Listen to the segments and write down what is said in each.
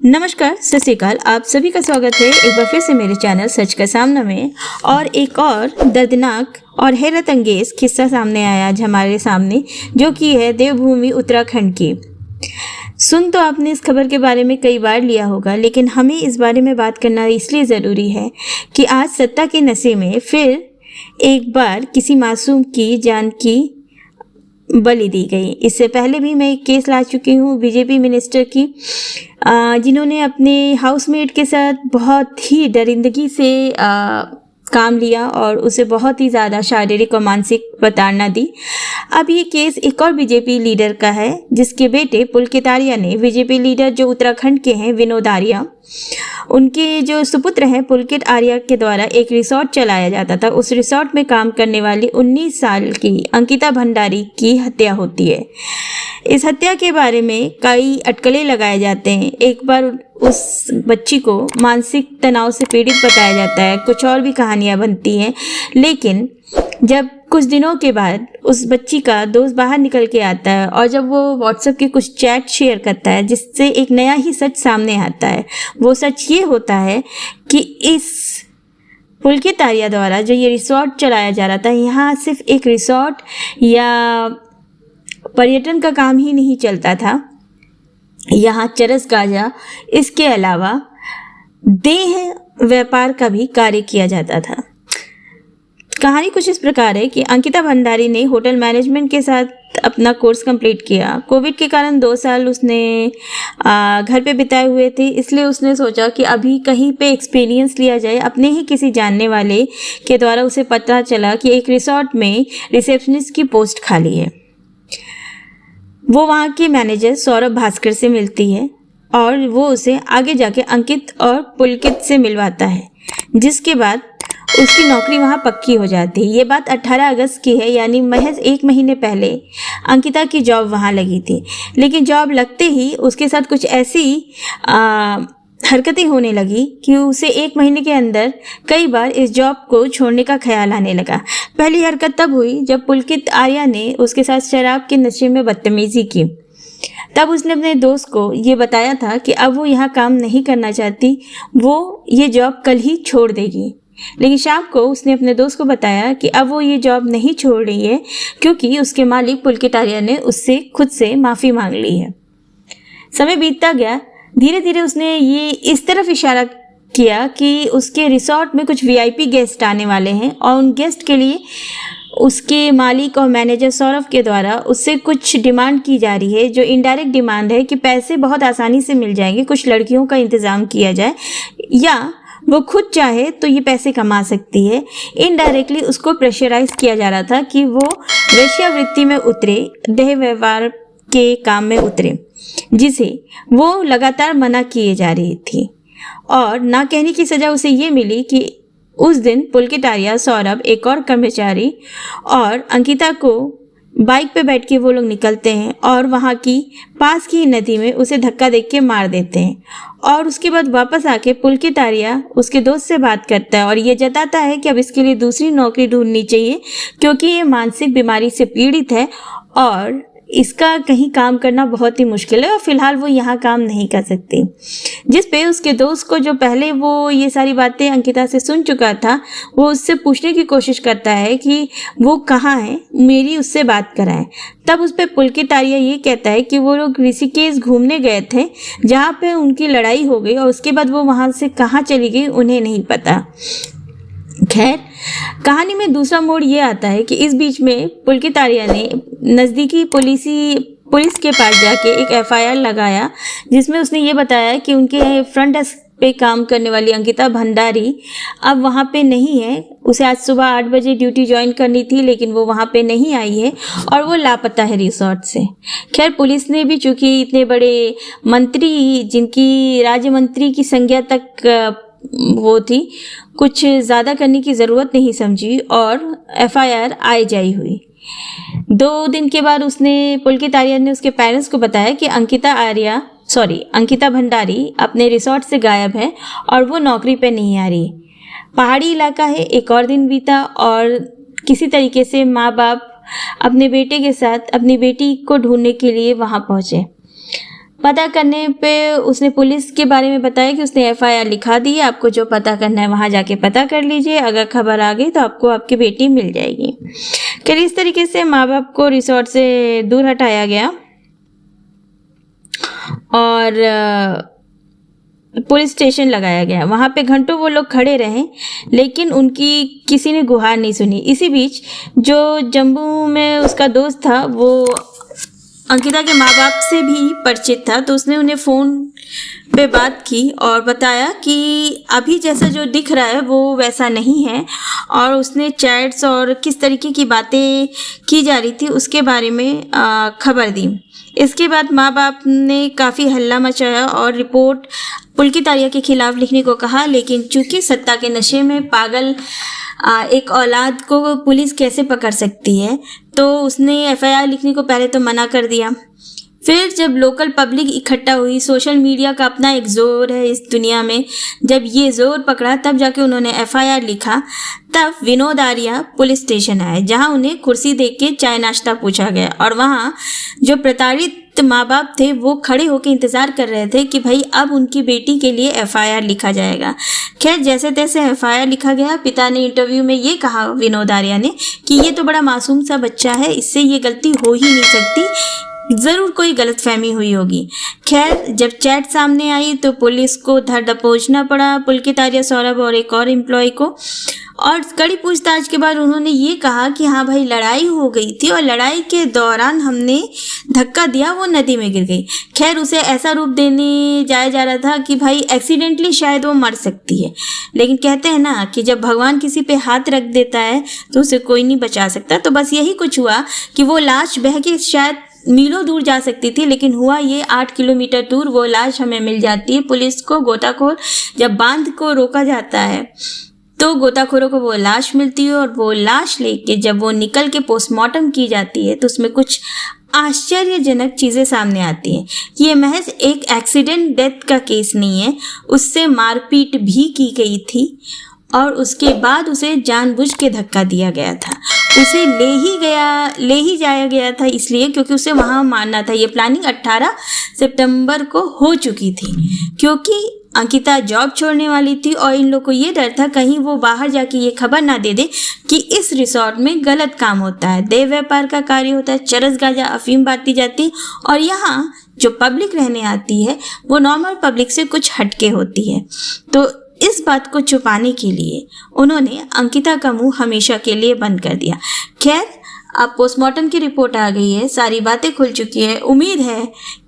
नमस्कार, सत श्री अकाल। आप सभी का स्वागत है एक बार फिर से मेरे चैनल सच का सामना में। और एक और दर्दनाक और हैरत अंगेज किस्सा सामने आया आज हमारे सामने, जो कि है देवभूमि उत्तराखंड की। सुन तो आपने इस खबर के बारे में कई बार लिया होगा, लेकिन हमें इस बारे में बात करना इसलिए ज़रूरी है कि आज सत्ता के नशे में फिर एक बार किसी मासूम की जान की बलि दी गई। इससे पहले भी मैं एक केस ला चुकी हूँ बीजेपी मिनिस्टर की, जिन्होंने अपने हाउसमेट के साथ बहुत ही दरिंदगी से काम लिया और उसे बहुत ही ज़्यादा शारीरिक और मानसिक प्रताड़ना दी। अब ये केस एक और बीजेपी लीडर का है, जिसके बेटे पुलकित आर्या ने बीजेपी लीडर जो उत्तराखंड के हैं विनोद आर्या, उनके जो सुपुत्र हैं पुलकित आर्या के द्वारा एक रिसोर्ट चलाया जाता था। उस रिसोर्ट में काम करने वाली 19 साल की अंकिता भंडारी की हत्या होती है। इस हत्या के बारे में कई अटकलें लगाए जाते हैं। एक बार उस बच्ची को मानसिक तनाव से पीड़ित बताया जाता है, कुछ और भी कहानियां बनती हैं। लेकिन जब कुछ दिनों के बाद उस बच्ची का दोस्त बाहर निकल के आता है और जब वो व्हाट्सएप के कुछ चैट शेयर करता है, जिससे एक नया ही सच सामने आता है। वो सच ये होता है कि इस पुलकित आर्या द्वारा जो ये रिसोर्ट चलाया जा रहा था, यहाँ सिर्फ एक रिसोर्ट या पर्यटन का काम ही नहीं चलता था, यहाँ चरस गांजा इसके अलावा देह व्यापार का भी कार्य किया जाता था। कहानी कुछ इस प्रकार है कि अंकिता भंडारी ने होटल मैनेजमेंट के साथ अपना कोर्स कंप्लीट किया। कोविड के कारण 2 साल उसने घर पे बिताए हुए थे, इसलिए उसने सोचा कि अभी कहीं पे एक्सपीरियंस लिया जाए। अपने ही किसी जानने वाले के द्वारा उसे पता चला कि एक रिसोर्ट में रिसेप्शनिस्ट की पोस्ट खाली है। वो वहाँ के मैनेजर सौरभ भास्कर से मिलती है और वो उसे आगे जाके अंकित और पुलकित से मिलवाता है, जिसके बाद उसकी नौकरी वहाँ पक्की हो जाती है। ये बात 18 अगस्त की है, यानी महज 1 महीने पहले अंकिता की जॉब वहाँ लगी थी। लेकिन जॉब लगते ही उसके साथ कुछ ऐसी हरकतें होने लगी कि उसे 1 महीने के अंदर कई बार इस जॉब को छोड़ने का ख्याल आने लगा। पहली हरकत तब हुई जब पुलकित आर्या ने उसके साथ शराब के नशे में बदतमीजी की। तब उसने अपने दोस्त को ये बताया था कि अब वो यहाँ काम नहीं करना चाहती, वो ये जॉब कल ही छोड़ देगी। लेकिन शाम को उसने अपने दोस्त को बताया कि अब वो ये जॉब नहीं छोड़ रही है, क्योंकि उसके मालिक पुलकित आर्या ने उससे खुद से माफ़ी मांग ली है। समय बीतता गया, धीरे धीरे उसने ये इस तरफ इशारा किया कि उसके रिसोर्ट में कुछ वीआईपी गेस्ट आने वाले हैं और उन गेस्ट के लिए उसके मालिक और मैनेजर सौरभ के द्वारा उससे कुछ डिमांड की जा रही है, जो इनडायरेक्ट डिमांड है कि पैसे बहुत आसानी से मिल जाएंगे, कुछ लड़कियों का इंतज़ाम किया जाए या वो खुद चाहे तो ये पैसे कमा सकती है। इनडायरेक्टली उसको प्रेशराइज किया जा रहा था कि वो वेश्यावृत्ति में उतरे, देह व्यवहार के काम में उतरे, जिसे वो लगातार मना किए जा रही थी। और ना कहने की सज़ा उसे ये मिली कि उस दिन पुलकित आर्या, सौरभ, एक और कर्मचारी और अंकिता को बाइक पे बैठ के वो लोग निकलते हैं और वहाँ की पास की नदी में उसे धक्का देके के मार देते हैं। और उसके बाद वापस आके पुलकित आर्या उसके दोस्त से बात करता है और ये जताता है कि अब इसके लिए दूसरी नौकरी ढूंढनी चाहिए, क्योंकि ये मानसिक बीमारी से पीड़ित है और इसका कहीं काम करना बहुत ही मुश्किल है और फिलहाल वो यहाँ काम नहीं कर सकती। जिस पे उसके दोस्त को, जो पहले वो ये सारी बातें अंकिता से सुन चुका था, वो उससे पूछने की कोशिश करता है कि वो कहाँ है, मेरी उससे बात कराएं। तब उस पर पुलकित आर्या ये कहता है कि वो लोग ऋषिकेश घूमने गए थे, जहाँ पे उनकी लड़ाई हो गई और उसके बाद वो वहाँ से कहाँ चली गई उन्हें नहीं पता। खैर, कहानी में दूसरा मोड़ ये आता है कि इस बीच में पुलकित आर्या ने नज़दीकी पुलिस के पास जाके एक एफआईआर लगाया, जिसमें उसने ये बताया कि उनके फ्रंट डेस्क पे काम करने वाली अंकिता भंडारी अब वहाँ पे नहीं है। उसे आज सुबह 8 बजे ड्यूटी ज्वाइन करनी थी, लेकिन वो वहाँ पे नहीं आई है और वो लापता है रिसोर्ट से। खैर, पुलिस ने भी, चूँकि इतने बड़े मंत्री, जिनकी राज्य मंत्री की संज्ञा तक वो थी, कुछ ज़्यादा करने की ज़रूरत नहीं समझी और एफआईआर आई जाई हुई। 2 दिन के बाद पुलकित आर्या ने उसके पेरेंट्स को बताया कि अंकिता भंडारी अपने रिसोर्ट से गायब है और वो नौकरी पे नहीं आ रही। पहाड़ी इलाका है। एक और दिन बीता और किसी तरीके से माँ बाप अपने बेटे के साथ अपनी बेटी को ढूंढने के लिए वहाँ पहुँचे। पता करने पे उसने पुलिस के बारे में बताया कि उसने एफआईआर लिखा दी है, आपको जो पता करना है वहाँ जाके पता कर लीजिए, अगर खबर आ गई तो आपको आपकी बेटी मिल जाएगी। फिर इस तरीके से माँ बाप को रिसोर्ट से दूर हटाया गया और पुलिस स्टेशन लगाया गया। वहाँ पे घंटों वो लोग खड़े रहे, लेकिन उनकी किसी ने गुहार नहीं सुनी। इसी बीच जो जम्मू में उसका दोस्त था वो अंकिता के माँ बाप से भी परिचित था, तो उसने उन्हें फ़ोन पे बात की और बताया कि अभी जैसा जो दिख रहा है वो वैसा नहीं है, और उसने चैट्स और किस तरीके की बातें की जा रही थी उसके बारे में खबर दी। इसके बाद माँ बाप ने काफ़ी हल्ला मचाया और रिपोर्ट पुलकित आर्या के खिलाफ लिखने को कहा, लेकिन चूंकि सत्ता के नशे में पागल एक औलाद को पुलिस कैसे पकड़ सकती है, तो उसने एफआईआर लिखने को पहले तो मना कर दिया। फिर जब लोकल पब्लिक इकट्ठा हुई, सोशल मीडिया का अपना एक ज़ोर है इस दुनिया में, जब ये ज़ोर पकड़ा तब जाके उन्होंने एफआईआर लिखा। तब विनोद आर्या पुलिस स्टेशन आए, जहां उन्हें कुर्सी देके के चाय नाश्ता पूछा गया, और वहां जो प्रताड़ित माँ बाप थे वो खड़े होकर इंतज़ार कर रहे थे कि भाई अब उनकी बेटी के लिए एफआईआर लिखा जाएगा। खैर जैसे तैसे एफआईआर लिखा गया। पिता ने इंटरव्यू में ये कहा, विनोद आर्या ने, कि ये तो बड़ा मासूम सा बच्चा है, इससे ये गलती हो ही नहीं सकती, ज़रूर कोई गलतफहमी हुई होगी। खैर जब चैट सामने आई तो पुलिस को धर दबोचना पड़ा पुलकित आर्या, सौरभ और एक और एम्प्लॉय को, और कड़ी पूछताछ के बाद उन्होंने ये कहा कि हाँ भाई लड़ाई हो गई थी और लड़ाई के दौरान हमने धक्का दिया, वो नदी में गिर गई। खैर उसे ऐसा रूप देने जाया जा रहा था कि भाई एक्सीडेंटली शायद वो मर सकती है, लेकिन कहते हैं ना कि जब भगवान किसी पे हाथ रख देता है तो उसे कोई नहीं बचा सकता। तो बस यही कुछ हुआ कि वो लाश बह के शायद मीलों दूर जा सकती थी, लेकिन हुआ ये 8 किलोमीटर दूर वो लाश हमें मिल जाती है। पुलिस को गोताखोर जब बांध को रोका जाता है तो गोताखोरों को वो लाश मिलती है, और वो लाश लेके जब वो निकल के पोस्टमार्टम की जाती है तो उसमें कुछ आश्चर्यजनक चीज़ें सामने आती हैं। ये महज एक एक्सीडेंट डेथ का केस नहीं है, उससे मारपीट भी की गई थी और उसके बाद उसे जानबूझ के धक्का दिया गया था। उसे ले ही जाया गया था इसलिए क्योंकि उसे वहाँ मारना था। ये प्लानिंग 18 सितंबर को हो चुकी थी, क्योंकि अंकिता जॉब छोड़ने वाली थी और इन लोगों को ये डर था कहीं वो बाहर जाके ये खबर ना दे दे कि इस रिसोर्ट में गलत काम होता है, देह व्यापार का कार्य होता है, चरस गांजा अफीम बांटी जाती, और यहाँ जो पब्लिक रहने आती है वो नॉर्मल पब्लिक से कुछ हटके होती है। तो इस बात को छुपाने के लिए उन्होंने अंकिता का मुंह हमेशा के लिए बंद कर दिया। खैर अब पोस्टमार्टम की रिपोर्ट आ गई है, सारी बातें खुल चुकी है। उम्मीद है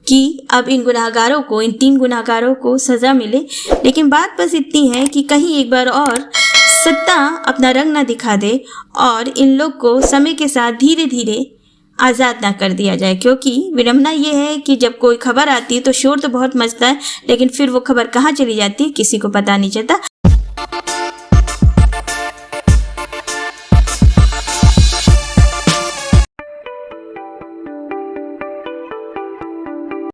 कि अब इन 3 गुनाहगारों को सज़ा मिले, लेकिन बात बस इतनी है कि कहीं एक बार और सत्ता अपना रंग ना दिखा दे और इन लोग को समय के साथ धीरे धीरे आज़ाद ना कर दिया जाए। क्योंकि विडंबना ये है कि जब कोई खबर आती है तो शोर तो बहुत मचता है, लेकिन फिर वो खबर कहाँ चली जाती है किसी को पता नहीं चलता।